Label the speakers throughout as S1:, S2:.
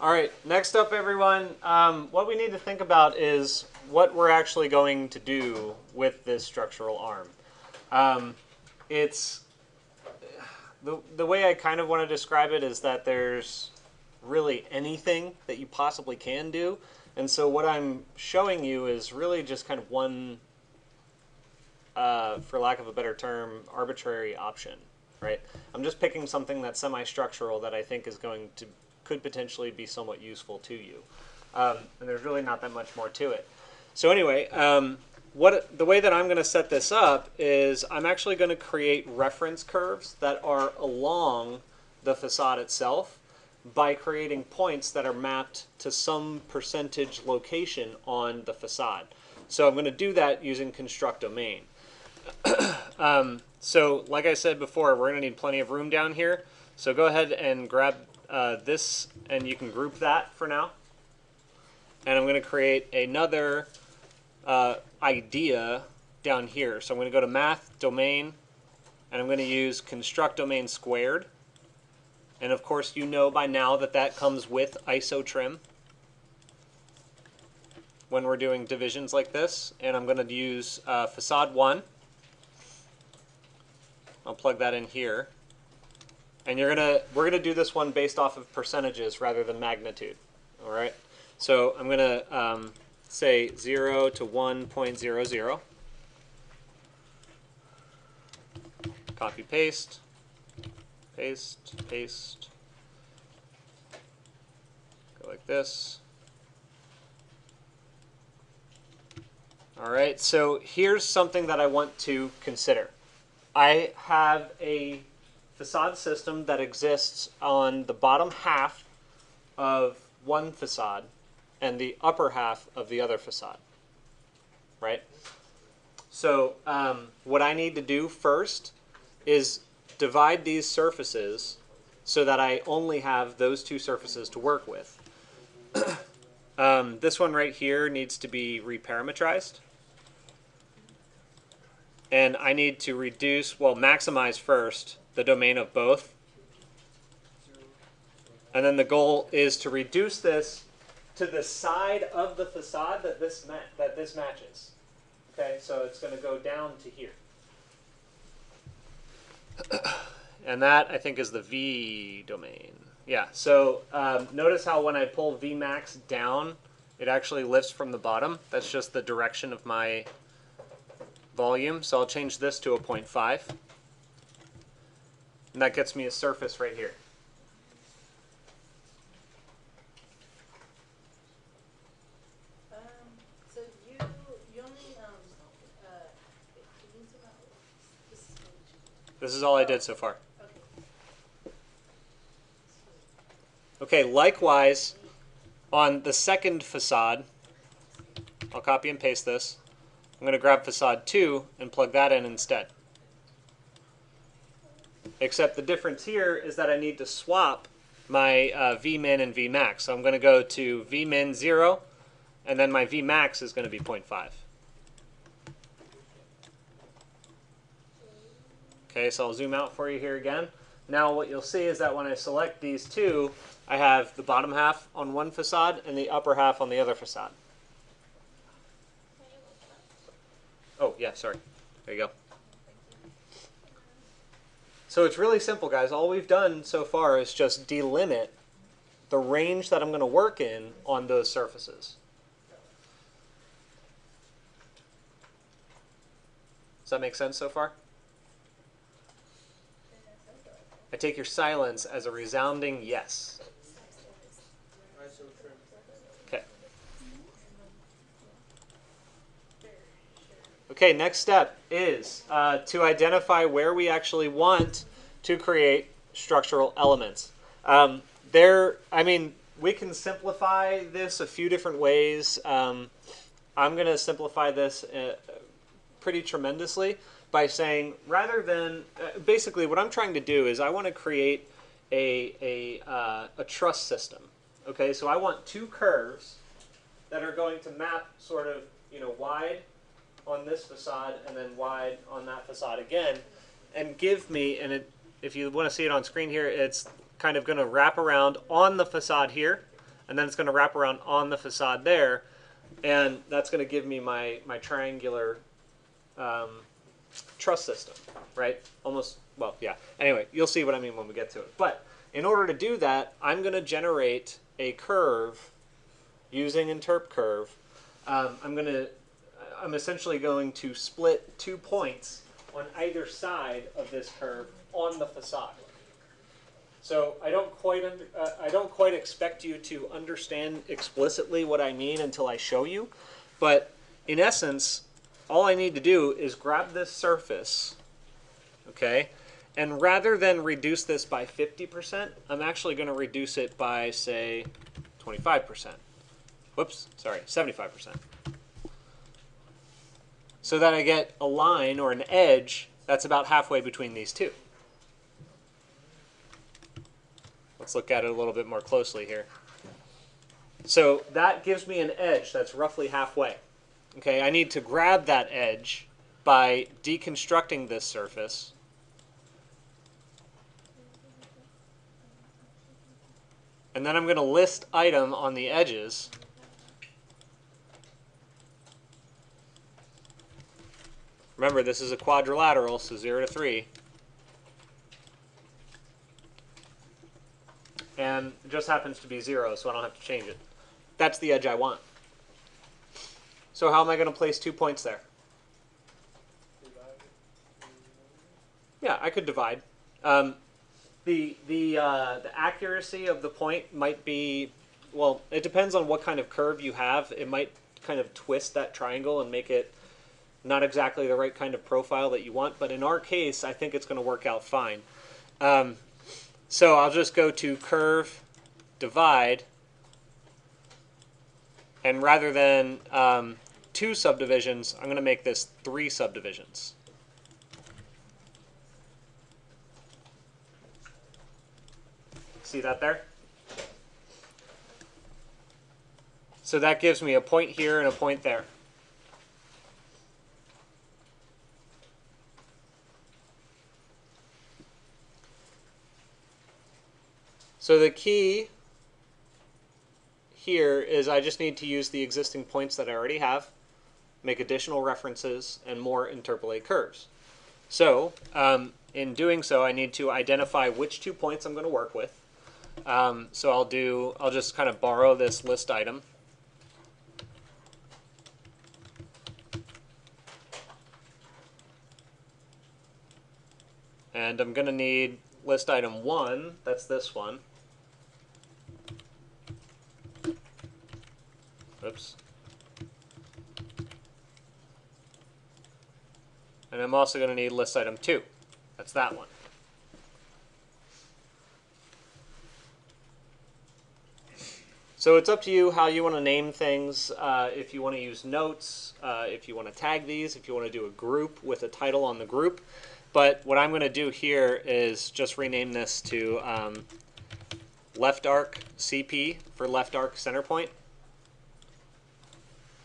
S1: All right, next up, everyone, what we need to think about is what we're actually going to do with this structural arm. It's the way I kind of want to describe it is that there's really anything that you possibly can do. And so what I'm showing you is really just kind of one, for lack of a better term, arbitrary option, right? I'm just picking something that's semi-structural that I think is could potentially be somewhat useful to you. And there's really not that much more to it. So anyway, the way that I'm going to set this up is I'm actually going to create reference curves that are along the facade itself by creating points that are mapped to some percentage location on the facade. So I'm going to do that using construct domain. So like I said before, we're going to need plenty of room down here. So go ahead and grab this, and you can group that for now. And I'm going to create another idea down here. So I'm going to go to math domain, and I'm going to use construct domain squared. And of course, you know by now that that comes with ISO trim when we're doing divisions like this. And I'm going to use facade 1. I'll plug that in here. And we're gonna do this one based off of percentages rather than magnitude. All right. So I'm gonna say 0 to 1.00. Copy paste. Paste, paste. Go like this. All right, so here's something that I want to consider. I have a facade system that exists on the bottom half of one facade and the upper half of the other facade, right? So what I need to do first is divide these surfaces so that I only have those two surfaces to work with. This one right here needs to be reparametrized. And I need to maximize first the domain of both. And then the goal is to reduce this to the side of the facade that this matches. Okay, so it's going to go down to here. And that, I think, is the V domain. Yeah, so notice how when I pull Vmax down, it actually lifts from the bottom. That's just the direction of my volume. So I'll change this to a 0.5. And that gets me a surface right here.
S2: So you only
S1: this is all I did so far. Okay, likewise, on the second facade, I'll copy and paste this. I'm going to grab facade 2 and plug that in instead. Except the difference here is that I need to swap my Vmin and Vmax. So I'm going to go to Vmin 0, and then my Vmax is going to be 0.5. Okay, so I'll zoom out for you here again. Now what you'll see is that when I select these two, I have the bottom half on one facade and the upper half on the other facade. Oh, yeah, sorry. There you go. So it's really simple, guys. All we've done so far is just delimit the range that I'm going to work in on those surfaces. Does that make sense so far? I take your silence as a resounding yes. Okay. Okay, next step is to identify where we actually want to create structural elements. We can simplify this a few different ways. I'm going to simplify this pretty tremendously by saying, rather than, basically what I'm trying to do is I want to create a truss system. Okay, so I want two curves that are going to map sort of, wide on this facade and then wide on that facade again, and give me, if you want to see it on screen here, it's kind of going to wrap around on the facade here, and then it's going to wrap around on the facade there, and that's going to give me my triangular truss system, right? Almost, well, yeah. Anyway, you'll see what I mean when we get to it. But in order to do that, I'm going to generate a curve using interp curve. I'm essentially going to split 2 points on either side of this curve on the facade. So I don't quite expect you to understand explicitly what I mean until I show you, but in essence, all I need to do is grab this surface, okay, and rather than reduce this by 50%, I'm actually going to reduce it by, say, 25%. Whoops, sorry, 75%. So that I get a line or an edge that's about halfway between these two. Let's look at it a little bit more closely here. So that gives me an edge that's roughly halfway. Okay, I need to grab that edge by deconstructing this surface. And then I'm going to list item on the edges. Remember, this is a quadrilateral, so 0 to 3. And it just happens to be 0, so I don't have to change it. That's the edge I want. So how am I going to place 2 points there? Yeah, I could divide. The accuracy of the point might be, well, it depends on what kind of curve you have. It might kind of twist that triangle and make it not exactly the right kind of profile that you want. But in our case, I think it's going to work out fine. So I'll just go to curve, divide, and rather than 2 subdivisions, I'm going to make this 3 subdivisions. See that there? So that gives me a point here and a point there. So the key here is I just need to use the existing points that I already have, make additional references, and more interpolate curves. So in doing so, I need to identify which 2 points I'm going to work with. So I'll just kind of borrow this list item. And I'm going to need list item 1, that's this one. Oops. And I'm also going to need list item 2. That's that one. So it's up to you how you want to name things. If you want to use notes, if you want to tag these, if you want to do a group with a title on the group. But what I'm going to do here is just rename this to left arc CP for left arc center point.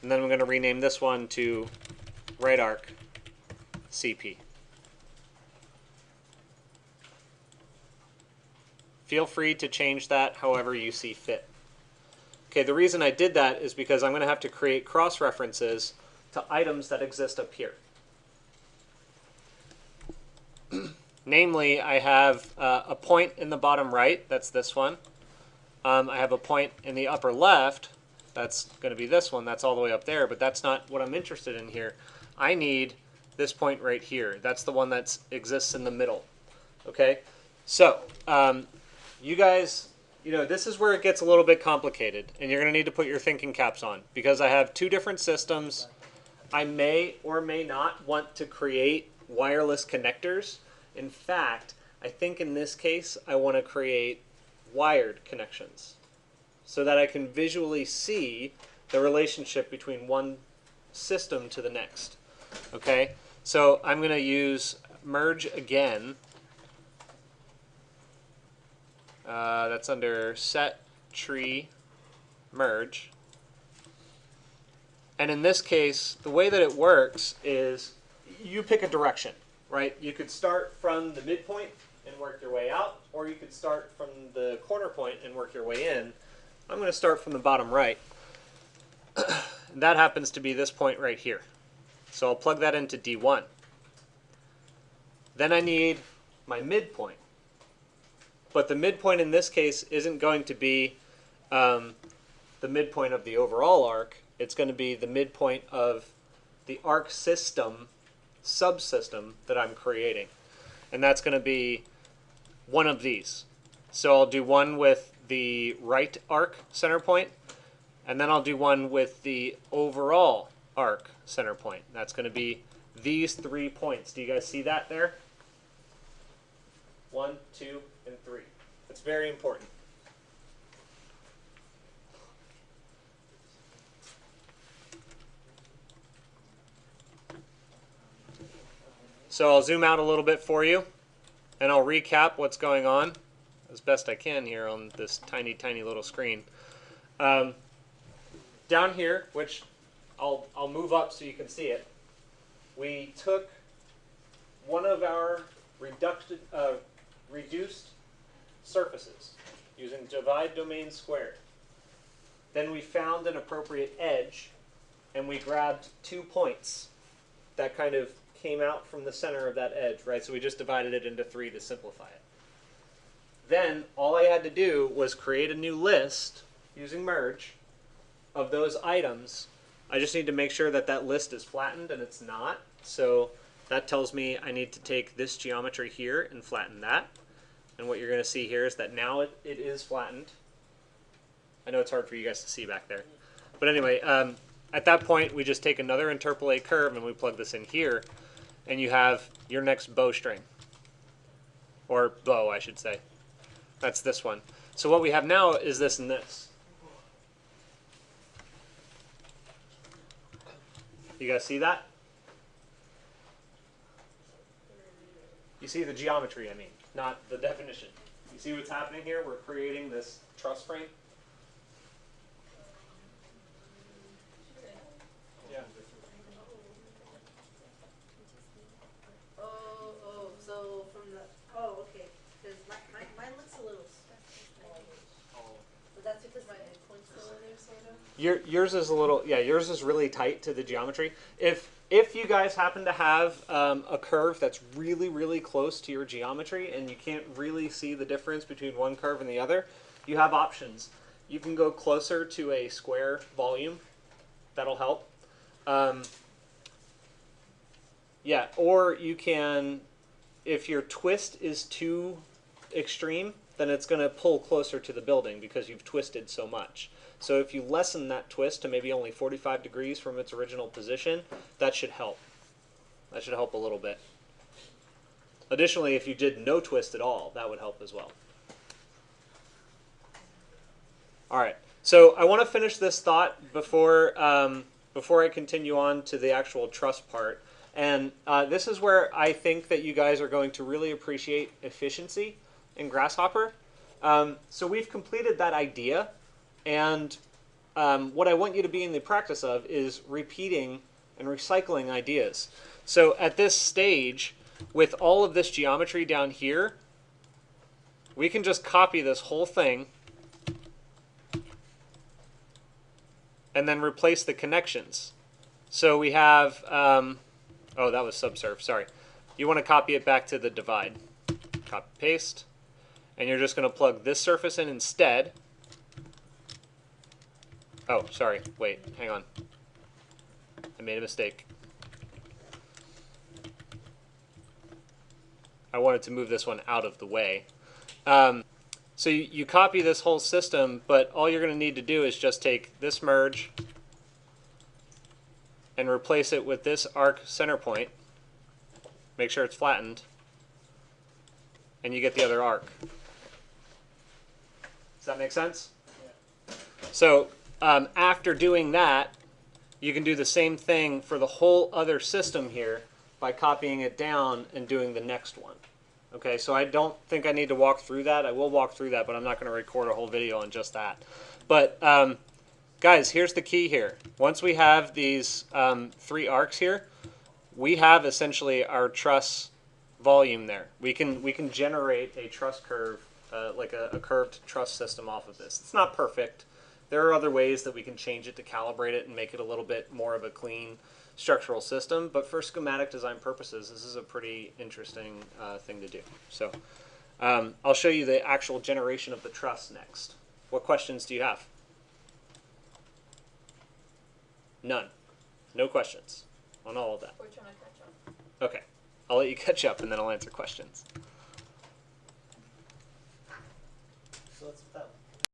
S1: And then I'm going to rename this one to right arc CP. Feel free to change that however you see fit. Okay, the reason I did that is because I'm going to have to create cross-references to items that exist up here. Namely, I have a point in the bottom right, that's this one. I have a point in the upper left, that's going to be this one, that's all the way up there, but that's not what I'm interested in here. I need this point right here. That's the one that exists in the middle. Okay, so you guys, this is where it gets a little bit complicated, and you're going to need to put your thinking caps on, because I have 2 different systems. I may or may not want to create wireless connectors. In fact, I think in this case, I want to create wired connections so that I can visually see the relationship between one system to the next. Okay, so I'm going to use merge again. That's under set tree merge. And in this case, the way that it works is you pick a direction, right? You could start from the midpoint and work your way out, or you could start from the corner point and work your way in. I'm going to start from the bottom right. That happens to be this point right here. So I'll plug that into D1. Then I need my midpoint. But the midpoint in this case isn't going to be the midpoint of the overall arc. It's going to be the midpoint of the arc system, subsystem that I'm creating. And that's going to be one of these. So I'll do one with the right arc center point, and then I'll do one with the overall arc center point. That's going to be these 3 points. Do you guys see that there? 1, 2, and 3. It's very important. So I'll zoom out a little bit for you, and I'll recap what's going on as best I can here on this tiny, tiny little screen. Down here, which I'll move up so you can see it, we took one of our reduced surfaces using divide domain squared. Then we found an appropriate edge, and we grabbed 2 points that kind of came out from the center of that edge, right? So we just divided it into 3 to simplify it. Then all I had to do was create a new list using merge of those items. I just need to make sure that that list is flattened, and it's not. So that tells me I need to take this geometry here and flatten that. And what you're going to see here is that now it is flattened. I know it's hard for you guys to see back there. But anyway, at that point, we just take another interpolate curve and we plug this in here. And you have your next bowstring. Or bow, I should say. That's this one. So what we have now is this and this. You guys see that? You see the geometry, I mean, not the definition. You see what's happening here? We're creating this truss frame. Yeah.
S2: So from the, okay, because mine looks a little small. But that's because my endpoint's still in there, sort of?
S1: Yours is a little, yeah, yours is really tight to the geometry. If you guys happen to have a curve that's really, really close to your geometry and you can't really see the difference between one curve and the other, you have options. You can go closer to a square volume. That'll help. Yeah, or you can, if your twist is too extreme, then it's going to pull closer to the building because you've twisted so much. So if you lessen that twist to maybe only 45 degrees from its original position, that should help. That should help a little bit. Additionally, if you did no twist at all, that would help as well. All right, so I want to finish this thought before I continue on to the actual truss part. And this is where I think that you guys are going to really appreciate efficiency in Grasshopper. So we've completed that idea. And what I want you to be in the practice of is repeating and recycling ideas. So at this stage, with all of this geometry down here, we can just copy this whole thing and then replace the connections. So we have, oh, that was subsurf, sorry. You want to copy it back to the divide. Copy, paste. And you're just going to plug this surface in instead. Oh, sorry. Wait, hang on. I made a mistake. I wanted to move this one out of the way. So you copy this whole system, but all you're going to need to do is just take this merge and replace it with this arc center point. Make sure it's flattened. And you get the other arc. Does that make sense? Yeah. So after doing that, you can do the same thing for the whole other system here by copying it down and doing the next one. Okay, so I don't think I need to walk through that. I will walk through that, but I'm not going to record a whole video on just that. But guys, here's the key here. Once we have these 3 arcs here, we have essentially our truss volume there. We can generate a truss curve, like a curved truss system off of this. It's not perfect. There are other ways that we can change it to calibrate it and make it a little bit more of a clean structural system, but for schematic design purposes, this is a pretty interesting thing to do. So I'll show you the actual generation of the truss next. What questions do you have? None. No questions on all of that.
S3: We're trying to catch up.
S1: Okay. I'll let you catch up and then I'll answer questions.